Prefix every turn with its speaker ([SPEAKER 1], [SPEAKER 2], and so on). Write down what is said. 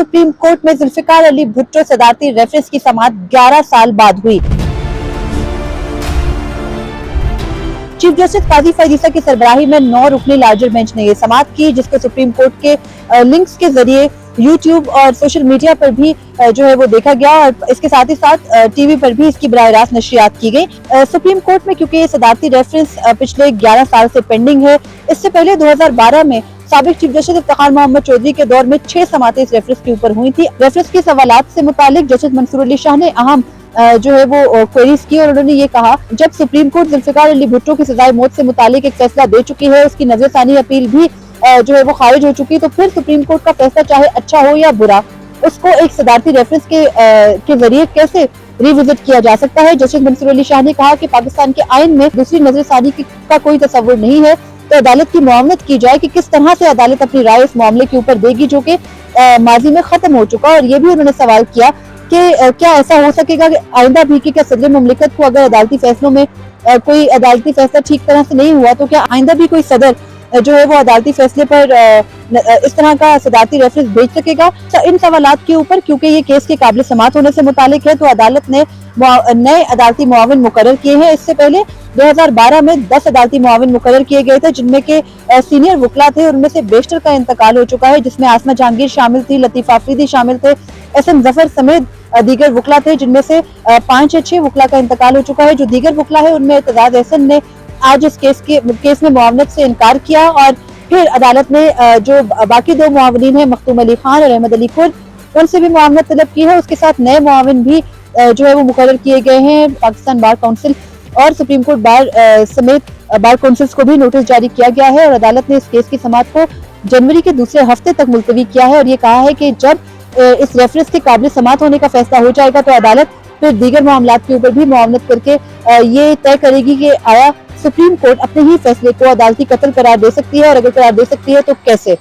[SPEAKER 1] Supreme court में Zulfikar Ali Bhutto सदारती reference की समाअत 11 साल बाद हुई। चीफ जस्टिस काजी फरीसा की सरबराही में 9 रुकनी लार्जर बेंच ने ये समाअत की, जिसको सुप्रीम कोर्ट के लिंक्स के जरिए यूट्यूब और सोशल मीडिया पर भी जो है वो देखा गया और इसके साथ ही साथ टीवी पर भी इसकी बराह रास्त नशरियात की गई। सुप्रीम कोर्ट में क्योंकि ये सदारती रेफरेंस पिछले 11 साल से पेंडिंग है, इससे पहले 2012 में साबिक चीफ जस्टिस इफ्तिखार मोहम्मद चौधरी के दौर में 6 समाअतें इस रेफरेंस के ऊपर हुई थी। रेफरेंस के सवालात से मुतालिक जस्टिस मंसूर अली शाह ने अहम जो है वो क्वेरीज की और उन्होंने ये कहा, जब सुप्रीम कोर्ट जुल्फिकार अली भुट्टो की सजाए मौत से मुतालिक एक फैसला दे चुकी है, उसकी नजरसानी अपील भी जो है वो खारिज हो चुकी है, तो फिर सुप्रीम कोर्ट का फैसला चाहे अच्छा हो या बुरा, उसको एक सदारती रेफरेंस के जरिए कैसे रिविजिट किया जा सकता है। जस्टिस मंसूर अली शाह ने कहा कि पाकिस्तान के आइन में दूसरी नजरसानी का कोई तस्वुर नहीं है, तो अदालत की मुआवनत की जाए कि किस तरह से अदालत अपनी राय इस मामले के ऊपर देगी जो कि माजी में खत्म हो चुका। और ये भी उन्होंने सवाल किया कि क्या ऐसा हो सकेगा कि आइंदा भी कि क्या सदर मुमलिकत को अगर अदालती फैसलों में कोई अदालती फैसला ठीक तरह से नहीं हुआ तो क्या आइंदा भी कोई सदर जो है वो अदालती फैसले पर इस तरह का सदारती रेफरेंस भेज सकेगा। इन सवालात के ऊपर क्योंकि ये केस के काबिल समाअत होने से मुतालिक है, तो अदालत ने नए अदालती मुआविन मुकर्रर किए हैं। इससे पहले 2012 में 10 अदालती मुआविन मुकर्रर किए गए थे, जिनमें के सीनियर वकला थे, उनमें से बेशतर का इंतकाल हो चुका है, जिसमें आसमा जहांगीर शामिल थी, लतीफ आफरीदी शामिल थे, एसएम जफर समेत दीगर वकला थे, जिनमें से 5 या 6 वकला का इंतकाल हो चुका है। जो दीगर वकला है उनमें एतजाज एहसन ने आज इस केस में मुआवनत से इनकार किया और फिर अदालत ने जो बाकी 2 मुआविन हैं मखदूम अली खान और अहमद अली खुर्द, उनसे भी मुआवनत तलब की है। उसके साथ नए मुआविन भी जो है वो मुकर्रर किए गए हैं। पाकिस्तान बार काउंसिल और सुप्रीम कोर्ट बार समेत बार काउंसिल्स को भी नोटिस जारी किया गया है और अदालत ने इस केस की समाअत को जनवरी के दूसरे हफ्ते तक मुलतवी किया है और ये कहा है कि जब इस रेफरेंस के काबिल समाअत होने का फैसला हो जाएगा तो अदालत फिर दीगर मामलात के ऊपर भी मुआवनत करके ये तय करेगी कि आया सुप्रीम कोर्ट अपने ही फैसले को अदालती कत्ल करार दे सकती है और अगर करार दे सकती है तो कैसे।